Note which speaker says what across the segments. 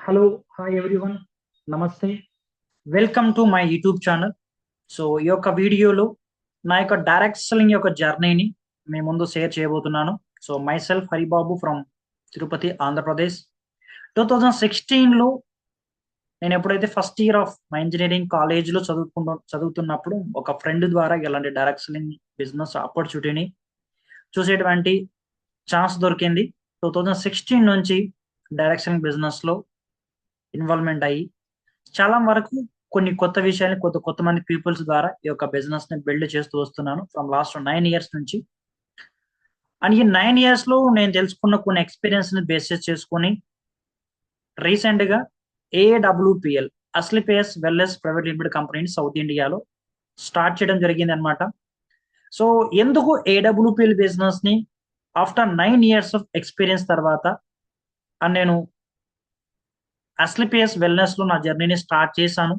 Speaker 1: Hello, hi everyone, నమస్తే. Welcome to my YouTube channel. So ఈ యొక్క వీడియోలో నా యొక్క డైరెక్ట్ సెల్లింగ్ యొక్క జర్నీని మీ ముందు షేర్ చేయబోతున్నాను. So myself Haribabu from Tirupati, Andhra Pradesh. 2016లో నేను ఎప్పుడైతే first year of my engineering కాలేజ్లో చదువుతున్నప్పుడు ఒక ఫ్రెండ్ ద్వారా ఇలాంటి డైరెక్ట్ సెల్లింగ్ బిజినెస్ ఆపర్చునిటీని చూసేటువంటి ఛాన్స్ దొరికింది. 2016 నుంచి డైరెక్ట్ సెల్లింగ్ బిజినెస్లో ఇన్వాల్వ్మెంట్ అయ్యి చాలా వరకు కొన్ని కొత్త విషయాన్ని కొత్త కొత్త మంది పీపుల్స్ ద్వారా ఈ యొక్క బిజినెస్ ని బిల్డ్ చేస్తూ వస్తున్నాను ఫ్రమ్ లాస్ట్ 9 years నుంచి. అండ్ ఈ 9 years లో నేను తెలుసుకున్న కొన్ని ఎక్స్పీరియన్స్ ని బేసిస్ చేసుకొని రీసెంట్ గా ఏడబ్ల్యూపిఎల్ అస్లిపిఎస్ వెల్నెస్ ప్రైవేట్ లిమిటెడ్ కంపెనీని సౌత్ ఇండియాలో స్టార్ట్ చేయడం జరిగింది అనమాట. సో ఎందుకు ఏడబ్ల్యూపిఎల్ బిజినెస్ ని ఆఫ్టర్ 9 years ఆఫ్ ఎక్స్పీరియన్స్ తర్వాత అండ్ నేను అస్లిపిఎస్ వెల్నెస్ లో నా జర్నీని స్టార్ట్ చేశాను.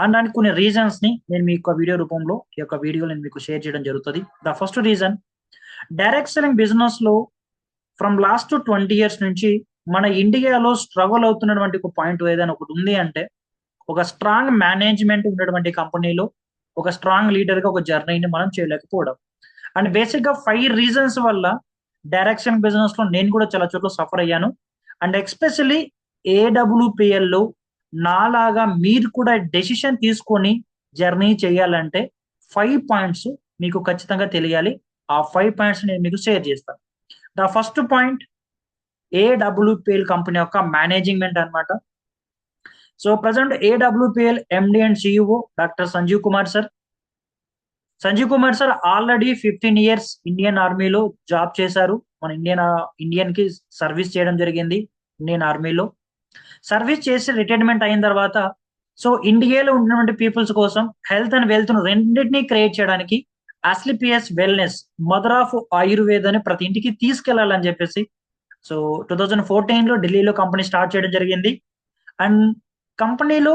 Speaker 1: అండ్ దానికి కొన్ని రీజన్స్ ని నేను మీ యొక్క వీడియో రూపంలో ఈ యొక్క వీడియో నేను మీకు షేర్ చేయడం జరుగుతుంది. The first reason, direct selling business లో ఫ్రమ్ లాస్ట్ 20 years నుంచి మన ఇండియాలో స్ట్రగుల్ అవుతున్నటువంటి ఒక పాయింట్ ఏదైనా ఒకటి ఉంది అంటే, ఒక స్ట్రాంగ్ మేనేజ్మెంట్ ఉన్నటువంటి కంపెనీలో ఒక స్ట్రాంగ్ లీడర్ గా ఒక జర్నీని మనం చేయలేకపోవడం. అండ్ బేసిక్ గా 5 reasons వల్ల డైరెక్ట్ సెల్లింగ్ బిజినెస్ లో నేను కూడా చాలా చోట్ల సఫర్ అయ్యాను. అండ్ ఎస్పెషల్లీ ఏడబ్ల్యూపిఎల్ లో నాలాగా మీరు కూడా డెసిషన్ తీసుకొని జర్నీ చేయాలంటే 5 points మీకు ఖచ్చితంగా తెలియాలి. ఆ 5 points నేను మీకు షేర్ చేస్తాను. The first point, AWPL company యొక్క మేనేజ్మెంట్ అన్నమాట. So present AWPL MD and CEO doctor Sanjeev Kumar sir. Sanjeev Kumar sir already 15 years Indian ఆర్మీలో జాబ్ చేశారు. మన ఇండియన్ కి సర్వీస్ చేయడం జరిగింది. ఇండియన్ ఆర్మీలో సర్వీస్ చేసి రిటైర్మెంట్ అయిన తర్వాత సో ఇండియాలో ఉన్నటువంటి పీపుల్స్ కోసం హెల్త్ అండ్ వెల్త్ రెండింటినీ క్రియేట్ చేయడానికి అస్లిపిఎస్ వెల్నెస్, మదర్ ఆఫ్ ఆయుర్వేద అని ప్రతి ఇంటికి తీసుకెళ్లాలని చెప్పేసి సో 2014లో ఢిల్లీలో కంపెనీ స్టార్ట్ చేయడం జరిగింది. అండ్ కంపెనీలో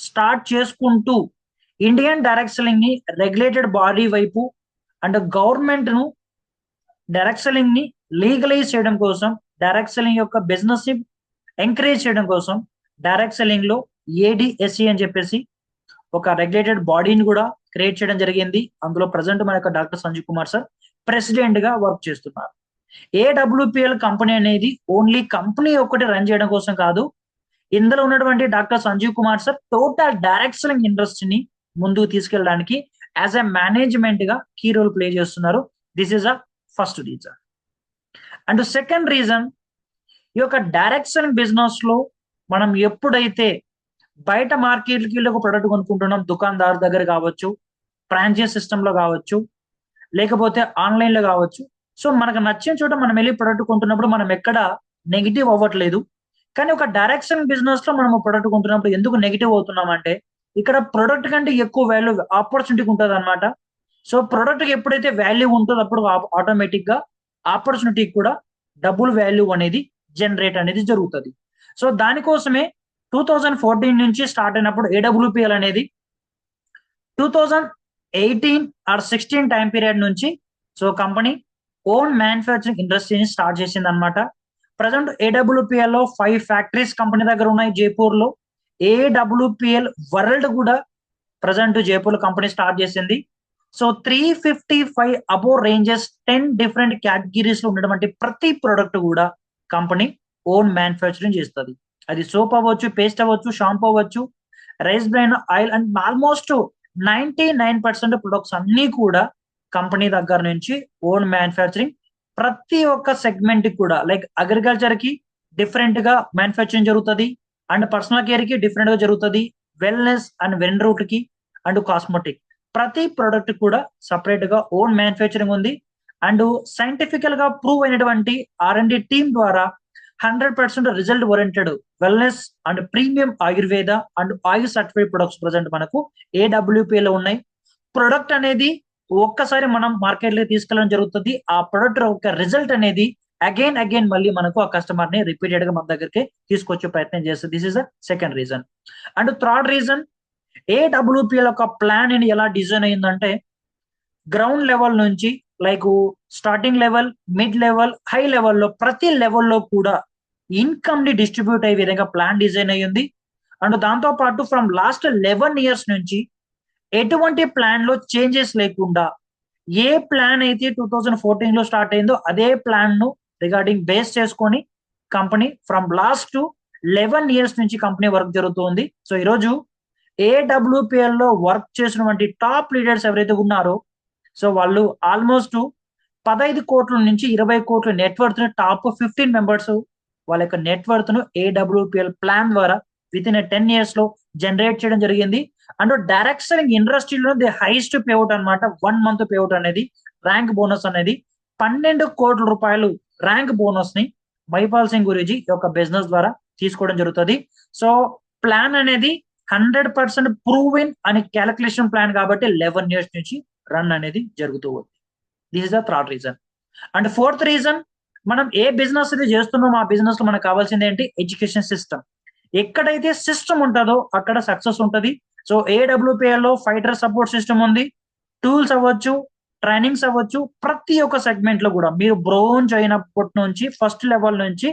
Speaker 1: స్టార్ట్ చేసుకుంటూ ఇండియన్ డైరెక్ట్ సెల్లింగ్ ని రెగ్యులేటెడ్ బాడీ వైపు అండ్ గవర్నమెంట్ ను డైరెక్ట్ సెల్లింగ్ ని లీగలైజ్ చేయడం కోసం, డైరెక్ట్ సెల్లింగ్ యొక్క బిజినెస్ ని ఎంకరేజ్ చేయడం కోసం డైరెక్ట్ సెల్లింగ్ లో ఏడిఎస్సి అని చెప్పేసి ఒక రెగ్యులేటెడ్ బాడీని కూడా క్రియేట్ చేయడం జరిగింది. అందులో ప్రజెంట్ మన యొక్క doctor Sanjeev Kumar sir president గా వర్క్ చేస్తున్నారు. ఏడబ్ల్యూపిఎల్ కంపెనీ అనేది ఓన్లీ కంపెనీ ఒక్కటి రన్ చేయడం కోసం కాదు, ఇందులో ఉన్నటువంటి doctor Sanjeev Kumar sir total direct selling ఇండస్ట్రీని ముందుకు తీసుకెళ్ళడానికి యాజ్ ఎ మేనేజ్మెంట్ గా కీ రోల్ ప్లే చేస్తున్నారు. This is a first reason. And second reason, ఈ యొక్క డైరెక్ట్ సెల్లింగ్ బిజినెస్ లో మనం ఎప్పుడైతే బయట మార్కెట్కి ఒక ప్రొడక్ట్ కొనుక్కుంటున్నాం, దుకాణదారు దగ్గర కావచ్చు, ఫ్రాంచైజ్ సిస్టమ్ లో కావచ్చు, లేకపోతే ఆన్లైన్ లో కావచ్చు, సో మనకు నచ్చిన చోట మనం వెళ్ళి ప్రొడక్ట్ కొంటున్నప్పుడు మనం ఎక్కడ నెగిటివ్ అవ్వట్లేదు. కానీ ఒక డైరెక్ట్ సెల్లింగ్ బిజినెస్ లో మనం ప్రొడక్ట్ కొంటున్నప్పుడు ఎందుకు నెగిటివ్ అవుతున్నాం అంటే, ఇక్కడ ప్రొడక్ట్ కంటే ఎక్కువ వాల్యూ ఆపర్చునిటీ ఉంటుంది అనమాట. సో ప్రొడక్ట్ కి ఎప్పుడైతే వాల్యూ ఉంటుందో అప్పుడు ఆటోమేటిక్ గా ఆపర్చునిటీకి కూడా డబుల్ వాల్యూ అనేది జనరేట్ అనేది జరుగుతుంది. సో దానికోసమే 2014 నుంచి స్టార్ట్ అయినప్పుడు ఏడబ్ల్యూపిఎల్ అనేది 2018 or 16 టైం పీరియడ్ నుంచి సో కంపెనీ ఓన్ మ్యానుఫ్యాక్చరింగ్ ఇండస్ట్రీని స్టార్ట్ చేసింది అనమాట. ప్రజెంట్ ఏడబ్ల్యూపిఎల్ లో 5 ఫ్యాక్టరీస్ కంపెనీ దగ్గర ఉన్నాయి జైపూర్ లో. ఏడబ్ల్యూపిఎల్ వరల్డ్ కూడా ప్రజెంట్ జైపూర్ లో కంపెనీ స్టార్ట్ చేసింది. So 355 above ranges 10 different categories లో ఉన్నటువంటి ప్రతి ప్రొడక్ట్ కూడా కంపెనీ ఓన్ మ్యానుఫ్యాక్చరింగ్ చేస్తుంది. అది సోప్ అవ్వచ్చు, పేస్ట్ అవ్వచ్చు, షాంపూ అవ్వచ్చు, rice bran oil and almost 99% products అన్ని కూడా కంపెనీ దగ్గర నుంచి ఓన్ మ్యానుఫ్యాక్చరింగ్. ప్రతి ఒక్క సెగ్మెంట్ కి కూడా లైక్ అగ్రికల్చర్ కి డిఫరెంట్ గా మ్యానుఫ్యాక్చరింగ్ జరుగుతుంది, అండ్ పర్సనల్ కేర్ కి డిఫరెంట్ గా జరుగుతుంది, వెల్నెస్ అండ్ వెన్రూట్ కి అండ్ కాస్మెటిక్ ప్రతి ప్రొడక్ట్ కూడా సపరేట్ గా ఓన్ మ్యానుఫ్యాక్చరింగ్ ఉంది. అండ్ సైంటిఫికల్ గా ప్రూవ్ అయినటువంటి ఆర్&డి టీమ్ ద్వారా 100% result oriented wellness and premium Ayurveda and ఆయుర్ సర్టిఫైడ్ ప్రొడక్ట్స్ ప్రజెంట్ మనకు ఏడబ్ల్యూపీఎల్ లో ఉన్నాయి. ప్రొడక్ట్ అనేది ఒక్కసారి మనం మార్కెట్ లో తీసుకెళ్ళడం జరుగుతుంది. ఆ ప్రొడక్ట్ యొక్క రిజల్ట్ అనేది అగైన్ మళ్ళీ మనకు ఆ కస్టమర్ ని రిపీటెడ్ గా మన దగ్గరికి తీసుకొచ్చే ప్రయత్నం చేస్తుంది. This is the second reason. And third reason, AWPL యొక్క ప్లాన్ ఎలా డిజైన్ అయిందంటే, గ్రౌండ్ లెవెల్ నుంచి like starting level, mid level, high లెవెల్లో ప్రతి లెవెల్లో కూడా ఇన్కమ్ ని డిస్ట్రిబ్యూట్ అయ్యే విధంగా ప్లాన్ డిజైన్ అయ్యింది. అండ్ దాంతో పాటు ఫ్రమ్ లాస్ట్ 11 ఇయర్స్ నుంచి ఎటువంటి ప్లాన్ లో చేంజెస్ లేకుండా ఏ ప్లాన్ అయితే 2014 లో స్టార్ట్ అయిందో అదే ప్లాన్ ను రిగార్డింగ్ బేస్ చేసుకొని కంపెనీ ఫ్రమ్ లాస్ట్ 11 ఇయర్స్ నుంచి కంపెనీ వర్క్ జరుగుతుంది. సో ఈరోజు ఏడబ్ల్యూపిఎల్ లో వర్క్ చేసినటువంటి టాప్ లీడర్స్ ఎవరైతే ఉన్నారో సో వాళ్ళు ఆల్మోస్ట్ 15 కోట్ల నుంచి 20 కోట్ల నెట్వర్త్ ని టాప్ 15 మెంబర్స్ వాళ్ళ యొక్క నెట్వర్త్ ను ఏడబ్ల్యూపిఎల్ ప్లాన్ ద్వారా విత్ ఇన్ 10 ఇయర్స్ లో జనరేట్ చేయడం జరిగింది. అండ్ డైరెక్ట్ సెల్లింగ్ ఇండస్ట్రీలో ది హైయెస్ట్ పేఅవుట్ అనమాట 1 మంత్ పేఅవుట్ అనేది ర్యాంక్ బోనస్ అనేది 12 కోట్ల రూపాయలు ర్యాంక్ బోనస్ ని మైపాల్ సింగ్ గురూజీ యొక్క బిజినెస్ ద్వారా తీసుకోవడం జరుగుతుంది. సో ప్లాన్ అనేది 100% ప్రూవెన్ అని క్యాలిక్యులేషన్ ప్లాన్ కాబట్టి 11 ఇయర్స్ నుంచి రన్ అనేది జరుగుతూ ఉంది. This is the third reason. And fourth reason, మనం ఏ బిజినెస్ అయితే చేస్తున్నామో ఆ బిజినెస్ లో మనకు కావాల్సింది ఏంటి? Education system. ఎక్కడైతే సిస్టమ్ ఉంటుందో అక్కడ సక్సెస్ ఉంటుంది. సో ఏడబ్ల్యూపిఎల్ లో ఫైటర్ సపోర్ట్ సిస్టమ్ ఉంది, టూల్స్ అవ్వచ్చు, ట్రైనింగ్స్ అవ్వచ్చు, ప్రతి ఒక్క సెగ్మెంట్ లో కూడా మీరు బ్రోంజ్ అయినప్పటి నుంచి ఫస్ట్ లెవెల్ నుంచి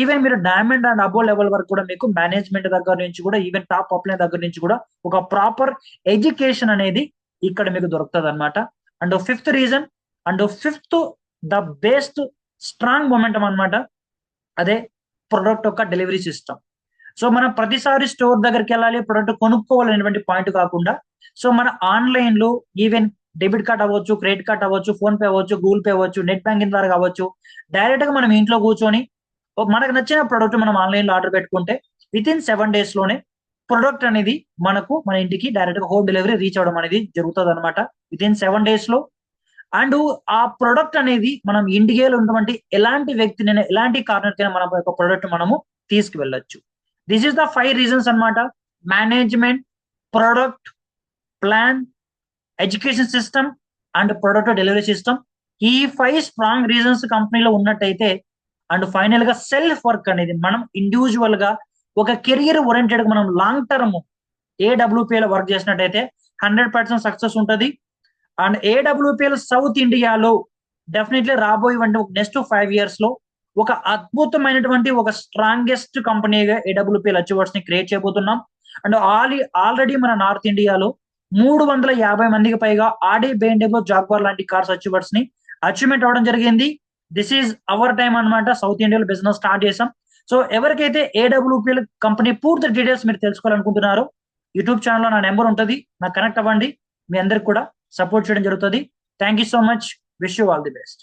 Speaker 1: ఈవెన్ మీరు డైమండ్ అండ్ అబో లెవెల్ వరకు కూడా మీకు మేనేజ్మెంట్ దగ్గర నుంచి కూడా ఈవెన్ టాప్ అప్లైన్ దగ్గర నుంచి కూడా ఒక ప్రాపర్ ఎడ్యుకేషన్ అనేది ఇక్కడ మీకు దొరుకుతుంది అనమాట. And fifth reason and fifth the best strong momentum అనమాట, అదే ప్రొడక్ట్ యొక్క డెలివరీ సిస్టమ్. సో మనం ప్రతిసారి స్టోర్ దగ్గరికి వెళ్ళాలి, ప్రొడక్ట్ కొనుక్కోవాలనేటువంటి పాయింట్ కాకుండా సో మన ఆన్లైన్ లో ఈవెన్ డెబిట్ కార్డ్ అవ్వచ్చు, క్రెడిట్ కార్డ్ అవ్వచ్చు, ఫోన్ పే అవ్వచ్చు, గూగుల్ పే అవ్వచ్చు, నెట్ బ్యాంకింగ్ ద్వారా కావచ్చు, డైరెక్ట్ గా మనం ఇంట్లో కూర్చొని మనకు నచ్చిన ప్రొడక్ట్ మనం ఆన్లైన్ లో ఆర్డర్ పెట్టుకుంటే విత్ ఇన్ 7 days లోనే ప్రొడక్ట్ అనేది మనకు మన ఇంటికి డైరెక్ట్ గా హోమ్ డెలివరీ రీచ్ అవడం అనేది జరుగుతుంది అనమాట విత్ ఇన్ 7 days లో. అండ్ ఆ ప్రొడక్ట్ అనేది మనం ఇండియాలో ఉన్నటువంటి ఎలాంటి వ్యక్తినైనా ఎలాంటి కార్నర్కైనా మన యొక్క ప్రొడక్ట్ మనము తీసుకువెళ్ళొచ్చు. దిస్ ఇస్ ద 5 రీజన్స్ అనమాట. Management, product, plan, education system and product delivery system. ఈ 5 స్ట్రాంగ్ రీజన్స్ కంపెనీలో ఉన్నట్టయితే అండ్ ఫైనల్ గా సెల్ఫ్ వర్క్ అనేది మనం ఇండివిజువల్ గా ఒక కెరియర్ ఓరియంటెడ్ గా మనం లాంగ్ టర్మ్ ఏడబ్ల్యూపిఎల్ వర్క్ చేసినట్టయితే 100% సక్సెస్ ఉంటుంది. అండ్ ఏడబ్ల్యూపిఎల్ సౌత్ ఇండియాలో డెఫినెట్లీ రాబోయే నెక్స్ట్ 5 years లో ఒక అద్భుతమైనటువంటి ఒక స్ట్రాంగెస్ట్ కంపెనీగా ఏడబ్ల్యూపిఎల్ అచీవర్స్ ని క్రియేట్ చేయబోతున్నాం. అండ్ ఆల్రెడీ మన నార్త్ ఇండియాలో 350 మందికి పైగా ఆడి బేండెబో జాగ్వార్ లాంటి కార్స్ అచీవర్స్ ని అచీవ్మెంట్ అవడం జరిగింది. దిస్ ఈజ్ అవర్ టైమ్ అనమాట. సౌత్ ఇండియాలో బిజినెస్ స్టార్ట్ చేసాం. సో ఎవరికైతే ఏడబ్ల్యూపిఎల్ కంపెనీ పూర్తి డీటెయిల్స్ మీరు తెలుసుకోవాలనుకుంటున్నారో యూట్యూబ్ ఛానల్లో నా నెంబర్ ఉంటుంది, నాకు కనెక్ట్ అవ్వండి. మీ అందరికి కూడా సపోర్ట్ చేయడం జరుగుతుంది. Thank you so much. Wish you all the best.